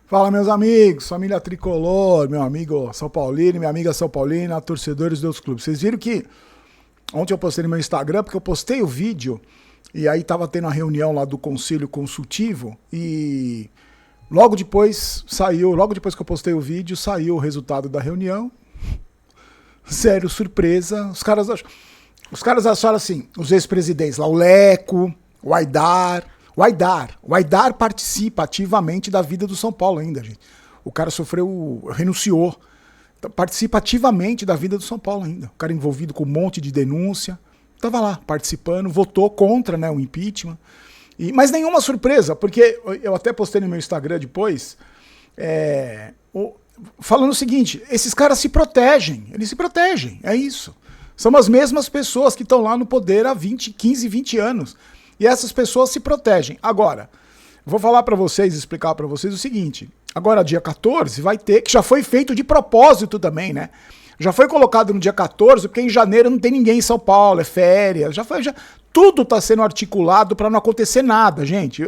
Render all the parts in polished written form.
Fala, meus amigos, família tricolor, meu amigo São Paulino, minha amiga São Paulina, torcedores dos clubes. Vocês viram que ontem eu postei no meu Instagram, porque eu postei o vídeo e aí tava tendo a reunião lá do Conselho Consultivo e logo depois que eu postei o vídeo, saiu o resultado da reunião. Zero surpresa. Os caras acharam assim, os ex-presidentes lá, o Leco, o Aidar. O Aidar participa ativamente da vida do São Paulo ainda, gente. O cara renunciou. Participa ativamente da vida do São Paulo ainda. O cara envolvido com um monte de denúncia. Estava lá, participando, votou contra, né, o impeachment. Mas nenhuma surpresa, porque eu até postei no meu Instagram depois, falando o seguinte, esses caras se protegem, eles se protegem, é isso. São as mesmas pessoas que estão lá no poder há 15, 20 anos. E essas pessoas se protegem. Agora, vou falar para vocês, explicar para vocês o seguinte. Agora, dia 14, vai ter, que já foi feito de propósito também, né? Já foi colocado no dia 14, porque em janeiro não tem ninguém em São Paulo, é férias. Tudo está sendo articulado para não acontecer nada, gente.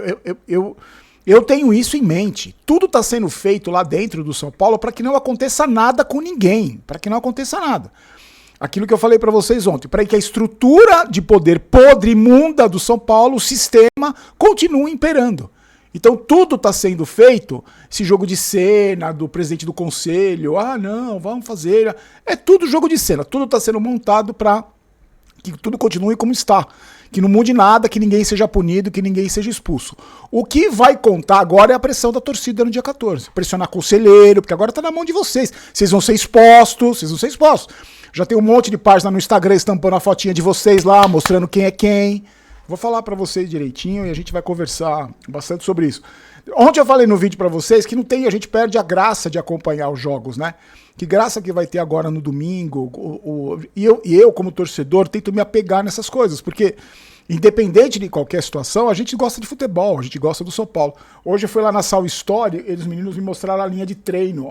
Eu tenho isso em mente. Tudo está sendo feito lá dentro do São Paulo para que não aconteça nada com ninguém. Para que não aconteça nada. Aquilo que eu falei para vocês ontem, para que a estrutura de poder podre, imunda do São Paulo, o sistema, continue imperando. Então tudo está sendo feito, esse jogo de cena do presidente do conselho, não, vamos fazer, é tudo jogo de cena, tudo está sendo montado para que tudo continue como está, que não mude nada, que ninguém seja punido, que ninguém seja expulso. O que vai contar agora é a pressão da torcida no dia 14, pressionar conselheiro, porque agora está na mão de vocês, vocês vão ser expostos. Já tem um monte de página no Instagram estampando a fotinha de vocês lá, mostrando quem é quem. Vou falar pra vocês direitinho e a gente vai conversar bastante sobre isso. Ontem eu falei no vídeo pra vocês que a gente perde a graça de acompanhar os jogos, né? Que graça que vai ter agora no domingo. E eu, como torcedor, tento me apegar nessas coisas, porque independente de qualquer situação, a gente gosta de futebol, a gente gosta do São Paulo. Hoje eu fui lá na Sal Story, os meninos me mostraram a linha de treino.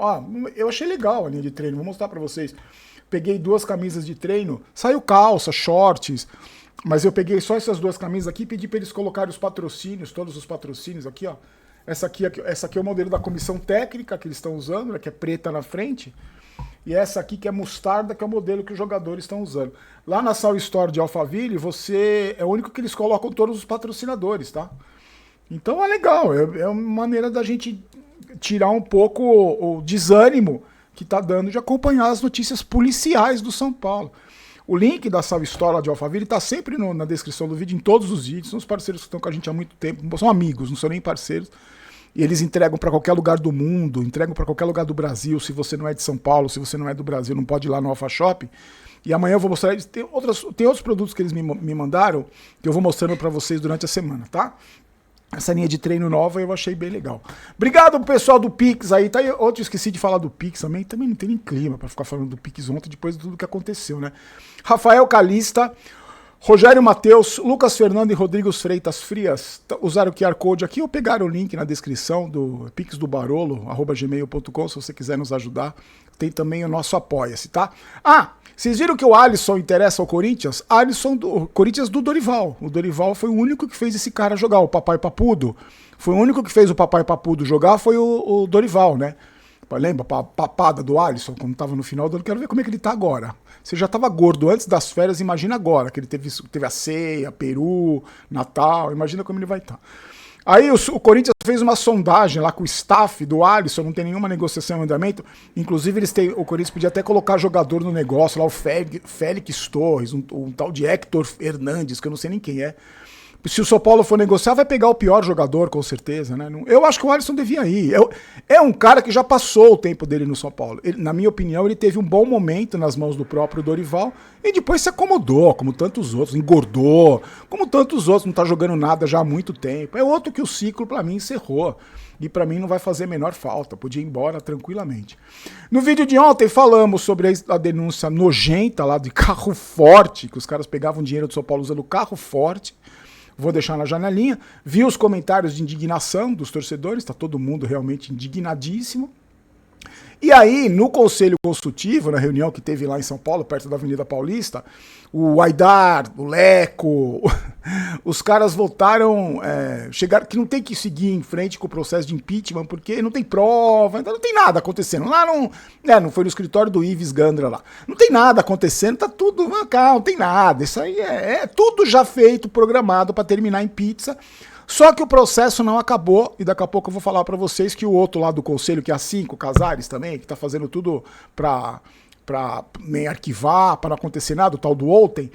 Eu achei legal a linha de treino, vou mostrar pra vocês. Peguei 2 camisas de treino, saiu calça, shorts, mas eu peguei só essas 2 camisas aqui e pedi para eles colocarem os patrocínios, todos os patrocínios aqui, ó. Essa aqui é o modelo da comissão técnica que eles estão usando, né, que é preta na frente, e essa aqui que é mostarda, que é o modelo que os jogadores estão usando. Lá na Sal Store de Alphaville, é o único que eles colocam todos os patrocinadores, tá? Então é legal, é uma maneira da gente tirar um pouco o desânimo que está dando de acompanhar as notícias policiais do São Paulo. O link da Salve História de Alphaville está sempre na descrição do vídeo, em todos os vídeos. São os parceiros que estão com a gente há muito tempo, são amigos, não são nem parceiros. E eles entregam para qualquer lugar do mundo, entregam para qualquer lugar do Brasil. Se você não é de São Paulo, se você não é do Brasil, não pode ir lá no Alpha Shop. E amanhã eu vou mostrar. Tem outros produtos que eles me mandaram que eu vou mostrando para vocês durante a semana, tá? Essa linha de treino nova eu achei bem legal. Obrigado pro pessoal do Pix aí. Tá aí. Ontem eu esqueci de falar do Pix também. Também não tem nem clima pra ficar falando do Pix ontem, depois de tudo que aconteceu, né? Rafael Calista, Rogério Matheus, Lucas Fernando e Rodrigo Freitas Frias usaram o QR Code aqui ou pegaram o link na descrição do Pix do Barolo, @gmail.com, se você quiser nos ajudar. Tem também o nosso Apoia-se, tá? Vocês viram que o Alisson interessa ao Corinthians? Alisson do Corinthians do Dorival. O Dorival foi o único que fez esse cara jogar, o Papai Papudo. Foi o único que fez o Papai Papudo jogar, foi o Dorival, né? Lembra a papada do Alisson, como tava no final do ano? Quero ver como é que ele tá agora. Você já tava gordo antes das férias, imagina agora, que ele teve a ceia, Peru, Natal, imagina como ele vai estar. Aí o Corinthians fez uma sondagem lá com o staff do Alisson, não tem nenhuma negociação em andamento. Inclusive, o Corinthians podia até colocar jogador no negócio, lá o Félix Torres, um tal de Hector Hernandes, que eu não sei nem quem é. Se o São Paulo for negociar, vai pegar o pior jogador, com certeza, né? Eu acho que o Alisson devia ir. É um cara que já passou o tempo dele no São Paulo. Na minha opinião, ele teve um bom momento nas mãos do próprio Dorival e depois se acomodou, como tantos outros, engordou, como tantos outros, não tá jogando nada já há muito tempo. É outro que o ciclo, pra mim, encerrou. E pra mim não vai fazer a menor falta, podia ir embora tranquilamente. No vídeo de ontem falamos sobre a denúncia nojenta lá de carro forte, que os caras pegavam dinheiro do São Paulo usando carro forte. Vou deixar na janelinha. Vi os comentários de indignação dos torcedores, tá todo mundo realmente indignadíssimo. E aí, no Conselho Consultivo, na reunião que teve lá em São Paulo, perto da Avenida Paulista, o Aidar, o Leco, os caras votaram, chegaram, que não tem que seguir em frente com o processo de impeachment, porque não tem prova, então não tem nada acontecendo. Lá não foi no escritório do Ives Gandra lá. Não tem nada acontecendo, tá tudo, calma, não tem nada. Isso aí é tudo já feito, programado para terminar em pizza. Só que o processo não acabou, e daqui a pouco eu vou falar para vocês que o outro lá do conselho, que é a 5, Casares também, que tá fazendo tudo para nem arquivar, para não acontecer nada, o tal do ontem,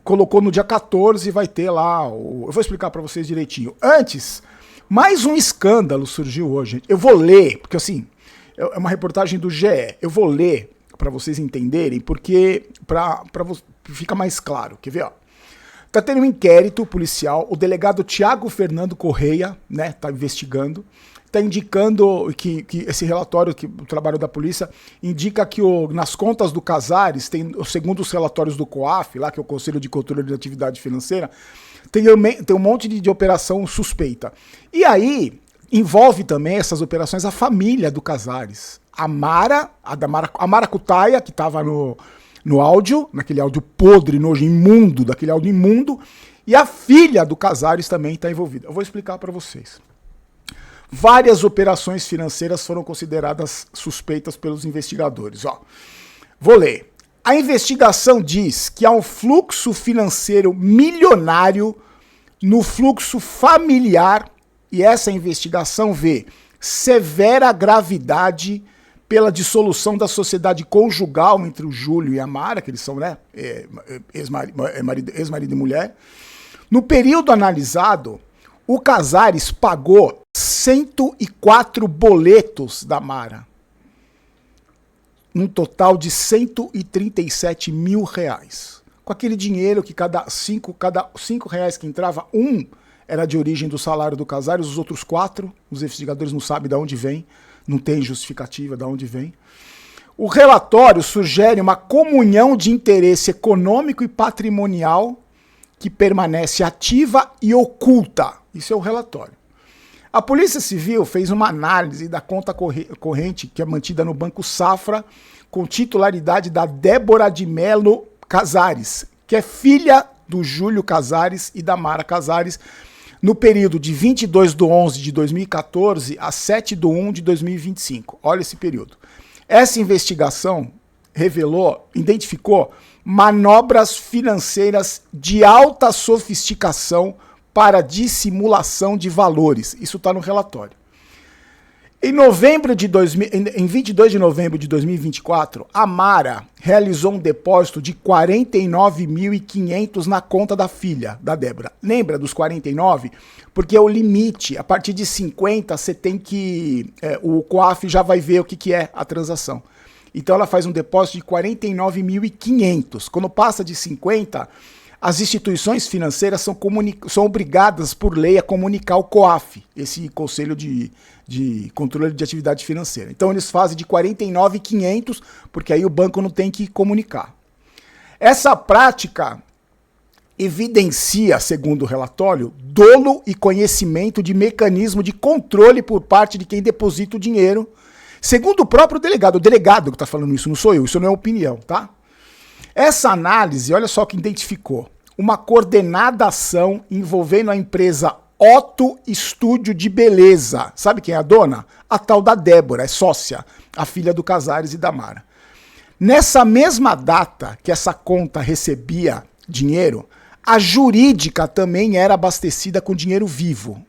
colocou no dia 14 e vai ter lá, eu vou explicar para vocês direitinho. Antes, mais um escândalo surgiu hoje. Eu vou ler, porque assim, é uma reportagem do GE, eu vou ler para vocês entenderem, porque fica mais claro, quer ver, ó. Tá tendo um inquérito policial, o delegado Tiago Fernando Correia, né, tá investigando, tá indicando que esse relatório, que o trabalho da polícia, indica que nas contas do Casares, segundo os relatórios do COAF, lá que é o Conselho de Controle de Atividade Financeira, tem um monte de operação suspeita. E aí, envolve também essas operações a família do Casares. A Mara Cutaia, que estava no áudio, naquele áudio podre, nojo, imundo, daquele áudio imundo, e a filha do Casares também está envolvida. Eu vou explicar para vocês. Várias operações financeiras foram consideradas suspeitas pelos investigadores. Ó, vou ler. A investigação diz que há um fluxo financeiro milionário no fluxo familiar, e essa investigação vê severa gravidade pela dissolução da sociedade conjugal entre o Júlio e a Mara, que eles são, né, ex-marido e mulher. No período analisado, o Casares pagou 104 boletos da Mara, um total de 137 mil reais. Com aquele dinheiro que cada cinco reais que entrava, era de origem do salário do Casares, os outros 4, os investigadores não sabem de onde vem, não tem justificativa de onde vem. O relatório sugere uma comunhão de interesse econômico e patrimonial que permanece ativa e oculta. Isso é o relatório. A Polícia Civil fez uma análise da conta corrente que é mantida no Banco Safra, com titularidade da Débora de Melo Casares, que é filha do Júlio Casares e da Mara Casares, no período de 22/11 de 2014 a 7/1 de 2025. Olha esse período. Essa investigação identificou manobras financeiras de alta sofisticação para dissimulação de valores. Isso está no relatório. Em 22 de novembro de 2024, a Mara realizou um depósito de 49.500 na conta da filha, da Débora. Lembra dos 49? Porque é o limite. A partir de 50, você tem que... o COAF já vai ver o que é a transação. Então ela faz um depósito de 49.500. Quando passa de 50... as instituições financeiras são obrigadas por lei a comunicar ao COAF, esse Conselho de Controle de Atividade Financeira. Então eles fazem de 49.500, porque aí o banco não tem que comunicar. Essa prática evidencia, segundo o relatório, dolo e conhecimento de mecanismo de controle por parte de quem deposita o dinheiro, segundo o próprio delegado. O delegado que está falando isso, não sou eu, isso não é opinião, tá? Essa análise, olha só o que identificou. Uma coordenada ação envolvendo a empresa Otto Estúdio de Beleza. Sabe quem é a dona? A tal da Débora, é sócia, a filha do Casares e da Mara. Nessa mesma data que essa conta recebia dinheiro, a jurídica também era abastecida com dinheiro vivo.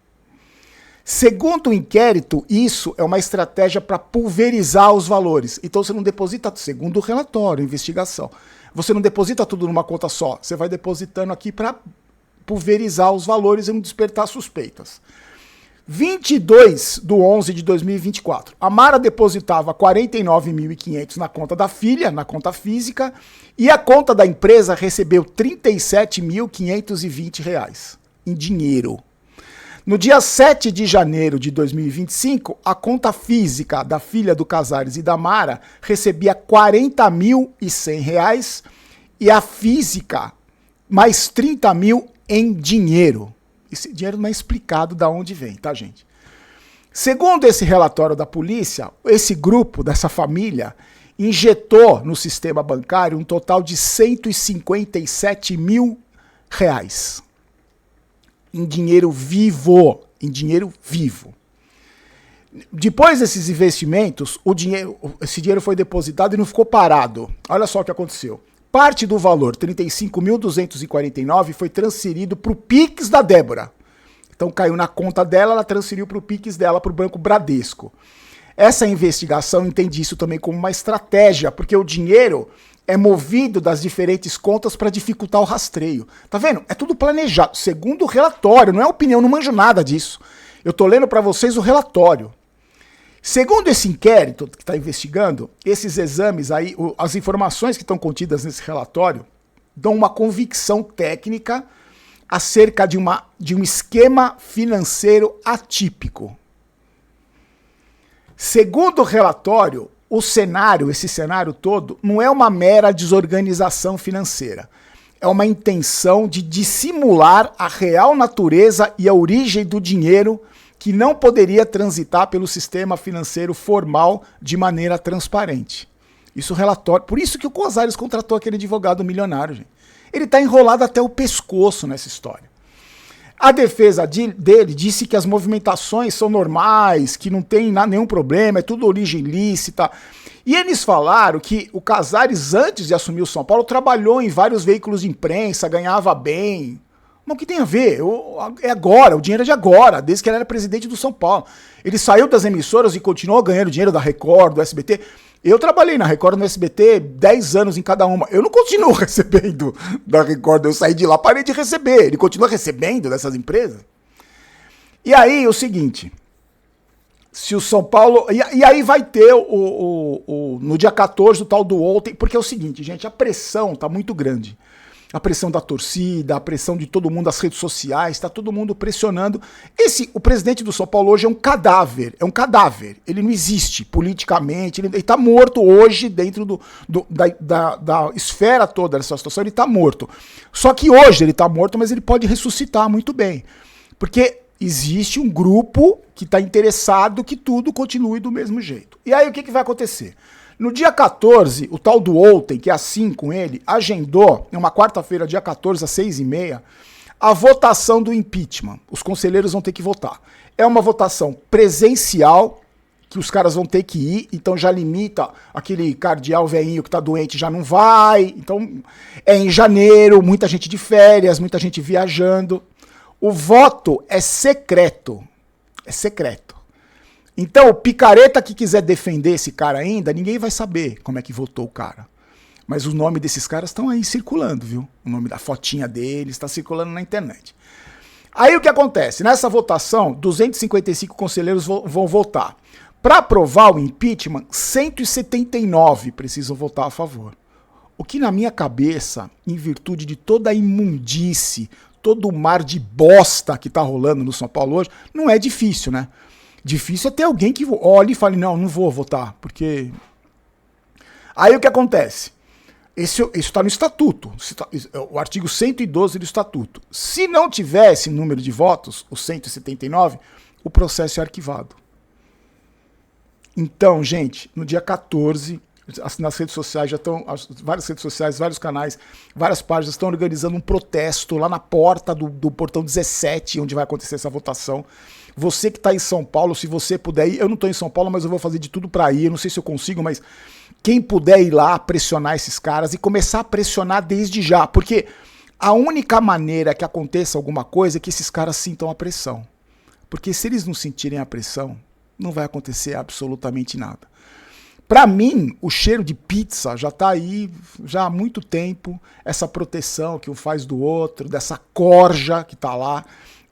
Segundo o inquérito, isso é uma estratégia para pulverizar os valores. Então você não deposita, segundo o relatório, investigação, você não deposita tudo numa conta só. Você vai depositando aqui para pulverizar os valores e não despertar suspeitas. 22/11 de 2024. A Mara depositava 49.500 na conta da filha, na conta física, e a conta da empresa recebeu R$ 37.520 em dinheiro. No dia 7 de janeiro de 2025, a conta física da filha do Casares e da Mara recebia R$ 40.100 e a física mais 30.000 em dinheiro. Esse dinheiro não é explicado de onde vem, tá, gente? Segundo esse relatório da polícia, esse grupo, dessa família, injetou no sistema bancário um total de 157 mil reais. Em dinheiro vivo. Em dinheiro vivo. Depois desses investimentos, esse dinheiro foi depositado e não ficou parado. Olha só o que aconteceu. Parte do valor, 35.249, foi transferido para o Pix da Débora. Então caiu na conta dela, ela transferiu para o Pix dela, para o Banco Bradesco. Essa investigação entende isso também como uma estratégia, porque o dinheiro é movido das diferentes contas para dificultar o rastreio. Tá vendo? É tudo planejado. Segundo o relatório, não é opinião, não manjo nada disso. Eu tô lendo para vocês o relatório. Segundo esse inquérito que está investigando, esses exames aí, as informações que estão contidas nesse relatório, dão uma convicção técnica acerca de um esquema financeiro atípico. Segundo o relatório, esse cenário todo, não é uma mera desorganização financeira. É uma intenção de dissimular a real natureza e a origem do dinheiro que não poderia transitar pelo sistema financeiro formal de maneira transparente. Isso relatório. Por isso que o Casares contratou aquele advogado milionário, gente. Ele está enrolado até o pescoço nessa história. A defesa dele disse que as movimentações são normais, que não tem nenhum problema, é tudo origem lícita. E eles falaram que o Casares, antes de assumir o São Paulo, trabalhou em vários veículos de imprensa, ganhava bem. Mas o que tem a ver? É agora, o dinheiro é de agora, desde que ele era presidente do São Paulo. Ele saiu das emissoras e continuou ganhando dinheiro da Record, do SBT. Eu trabalhei na Record, no SBT, 10 anos em cada uma. Eu não continuo recebendo da Record, eu saí de lá, parei de receber. Ele continua recebendo dessas empresas. E aí, o seguinte, se o São Paulo... E aí vai ter no dia 14 o tal do ontem, porque é o seguinte, gente, a pressão tá muito grande. A pressão da torcida, a pressão de todo mundo, as redes sociais, tá todo mundo pressionando. O presidente do São Paulo hoje é um cadáver, ele não existe politicamente, ele tá morto hoje dentro da esfera toda dessa situação, ele tá morto. Só que hoje ele tá morto, mas ele pode ressuscitar muito bem, porque existe um grupo que tá interessado que tudo continue do mesmo jeito. E aí o que vai acontecer? No dia 14, o tal do ontem, que é assim com ele, agendou, numa quarta-feira, dia 14, às 6h30, a votação do impeachment. Os conselheiros vão ter que votar. É uma votação presencial, que os caras vão ter que ir, então já limita aquele cardeal velhinho que tá doente, já não vai. Então é em janeiro, muita gente de férias, muita gente viajando. O voto é secreto. É secreto. Então, o picareta que quiser defender esse cara ainda, ninguém vai saber como é que votou o cara. Mas o nome desses caras estão aí circulando, viu? O nome da fotinha deles está circulando na internet. Aí o que acontece? Nessa votação, 255 conselheiros vão votar. Para aprovar o impeachment, 179 precisam votar a favor. O que na minha cabeça, em virtude de toda a imundice, todo o mar de bosta que está rolando no São Paulo hoje, não é difícil, né? Difícil é ter alguém que olhe e fale, não vou votar, porque... Aí o que acontece? Isso está no estatuto, o artigo 112 do estatuto. Se não tivesse número de votos, os 179, o processo é arquivado. Então, gente, no dia 14, nas redes sociais, já estão, várias redes sociais, vários canais, várias páginas estão organizando um protesto lá na porta do portão 17, onde vai acontecer essa votação. Você que está em São Paulo, se você puder ir, eu não estou em São Paulo, mas eu vou fazer de tudo para ir, eu não sei se eu consigo, mas quem puder ir lá pressionar esses caras e começar a pressionar desde já, porque a única maneira que aconteça alguma coisa é que esses caras sintam a pressão. Porque se eles não sentirem a pressão, não vai acontecer absolutamente nada. Para mim, o cheiro de pizza já está aí já há muito tempo, essa proteção que um faz do outro, dessa corja que está lá.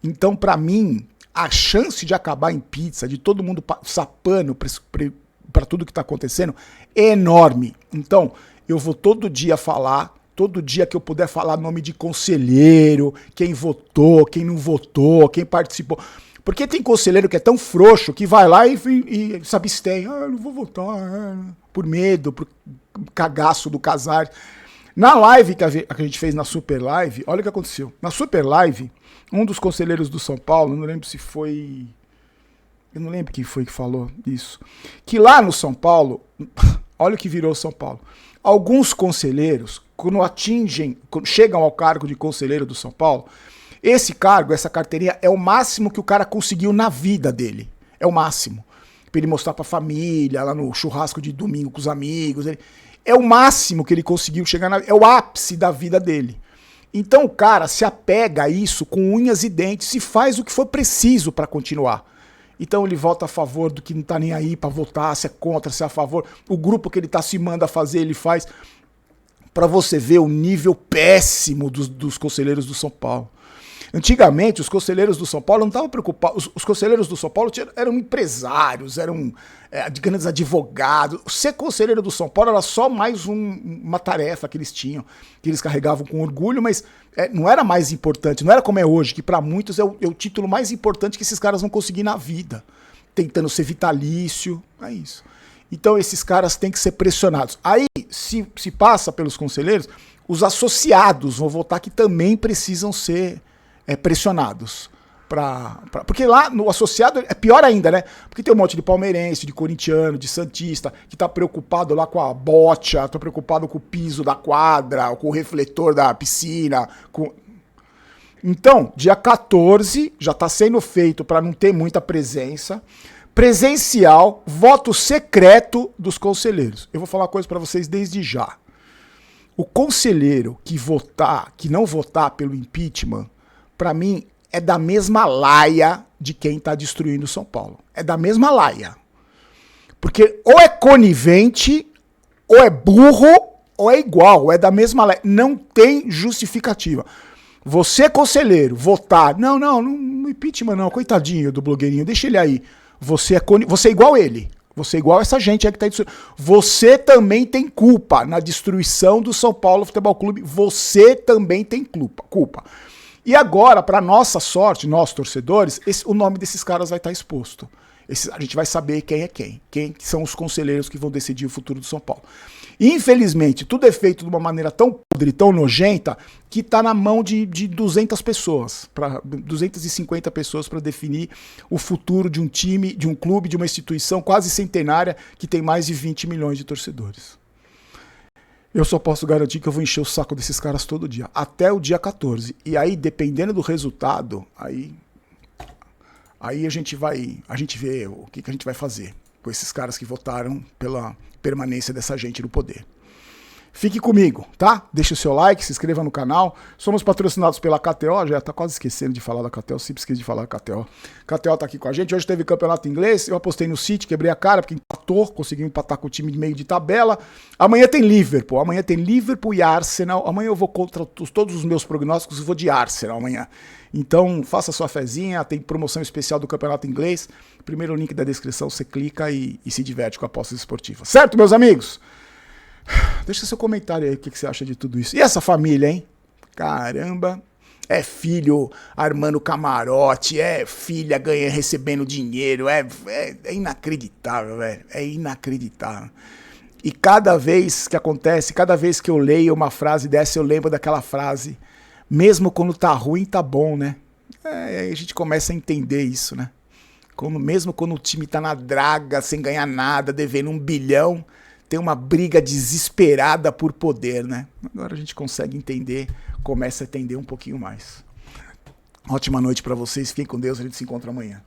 Então, para mim, a chance de acabar em pizza, de todo mundo sapando para tudo que está acontecendo, é enorme. Então, eu vou todo dia falar, todo dia que eu puder falar nome de conselheiro, quem votou, quem não votou, quem participou. Porque tem conselheiro que é tão frouxo que vai lá e se abstém. Eu não vou votar, por medo, por cagaço do Casares. Na live que a gente fez na Super Live, olha o que aconteceu. Na Super Live, um dos conselheiros do São Paulo, não lembro se foi eu não lembro quem foi que falou isso, que lá no São Paulo, olha o que virou São Paulo, alguns conselheiros, quando chegam ao cargo de conselheiro do São Paulo, esse cargo, essa carteirinha, é o máximo que o cara conseguiu na vida dele. É o máximo. Pra ele mostrar pra família, lá no churrasco de domingo com os amigos. É o máximo que ele conseguiu chegar é o ápice da vida dele. Então o cara se apega a isso com unhas e dentes e faz o que for preciso pra continuar. Então ele vota a favor do que não tá nem aí pra votar, se é contra, se é a favor. O grupo que ele tá se manda fazer, ele faz. Pra você ver o nível péssimo dos conselheiros do São Paulo. Antigamente, os conselheiros do São Paulo não estavam preocupados. Os conselheiros do São Paulo eram empresários, eram grandes advogados. Ser conselheiro do São Paulo era só mais uma tarefa que eles tinham, que eles carregavam com orgulho, mas não era mais importante. Não era como é hoje, que para muitos é o título mais importante que esses caras vão conseguir na vida. Tentando ser vitalício, é isso. Então esses caras têm que ser pressionados. Aí, se passa pelos conselheiros, os associados vão votar que também precisam ser pressionados. Porque lá no associado é pior ainda, né? Porque tem um monte de palmeirense, de corintiano, de santista, que tá preocupado lá com a bocha, tá preocupado com o piso da quadra, com o refletor da piscina. Então, dia 14, já tá sendo feito para não ter muita presença. Presencial, voto secreto dos conselheiros. Eu vou falar uma coisa para vocês desde já. O conselheiro que não votar pelo impeachment, para mim, é da mesma laia de quem está destruindo São Paulo. É da mesma laia. Porque ou é conivente, ou é burro, ou é igual. É da mesma laia. Não tem justificativa. Você, conselheiro, votar... Não, no impeachment não. Coitadinho do blogueirinho, deixa ele aí. Você é igual ele. Você é igual essa gente aí que está destruindo. Você também tem culpa na destruição do São Paulo Futebol Clube. Você também tem culpa. E agora, para nossa sorte, nós torcedores, o nome desses caras vai estar exposto. A gente vai saber quem é quem são os conselheiros que vão decidir o futuro do São Paulo. E, infelizmente, tudo é feito de uma maneira tão podre, tão nojenta, que está na mão de 200 pessoas, 250 pessoas para definir o futuro de um time, de um clube, de uma instituição quase centenária que tem mais de 20 milhões de torcedores. Eu só posso garantir que eu vou encher o saco desses caras todo dia, até o dia 14. E aí, dependendo do resultado, aí a gente vê o que a gente vai fazer com esses caras que votaram pela permanência dessa gente no poder. Fique comigo, tá? Deixe o seu like, se inscreva no canal. Somos patrocinados pela KTO, já tá quase esquecendo de falar da KTO, sempre esqueci de falar da KTO. KTO tá aqui com a gente, hoje teve campeonato inglês, eu apostei no City, quebrei a cara, porque empatou, consegui empatar com o time de meio de tabela. Amanhã tem Liverpool e Arsenal, amanhã eu vou contra todos os meus prognósticos, eu vou de Arsenal amanhã. Então faça sua fezinha, tem promoção especial do campeonato inglês, primeiro link da descrição, você clica e se diverte com apostas esportivas. Certo, meus amigos? Deixa seu comentário aí, o que você acha de tudo isso. E essa família, hein? Caramba. É filho armando camarote, é filha recebendo dinheiro. É inacreditável, velho. É inacreditável. E cada vez que acontece, cada vez que eu leio uma frase dessa, eu lembro daquela frase. Mesmo quando tá ruim, tá bom, né? Aí a gente começa a entender isso, né? Mesmo quando o time tá na draga, sem ganhar nada, devendo 1 bilhão... Tem uma briga desesperada por poder, né? Agora a gente consegue entender, começa a entender um pouquinho mais. Ótima noite para vocês, fiquem com Deus, a gente se encontra amanhã.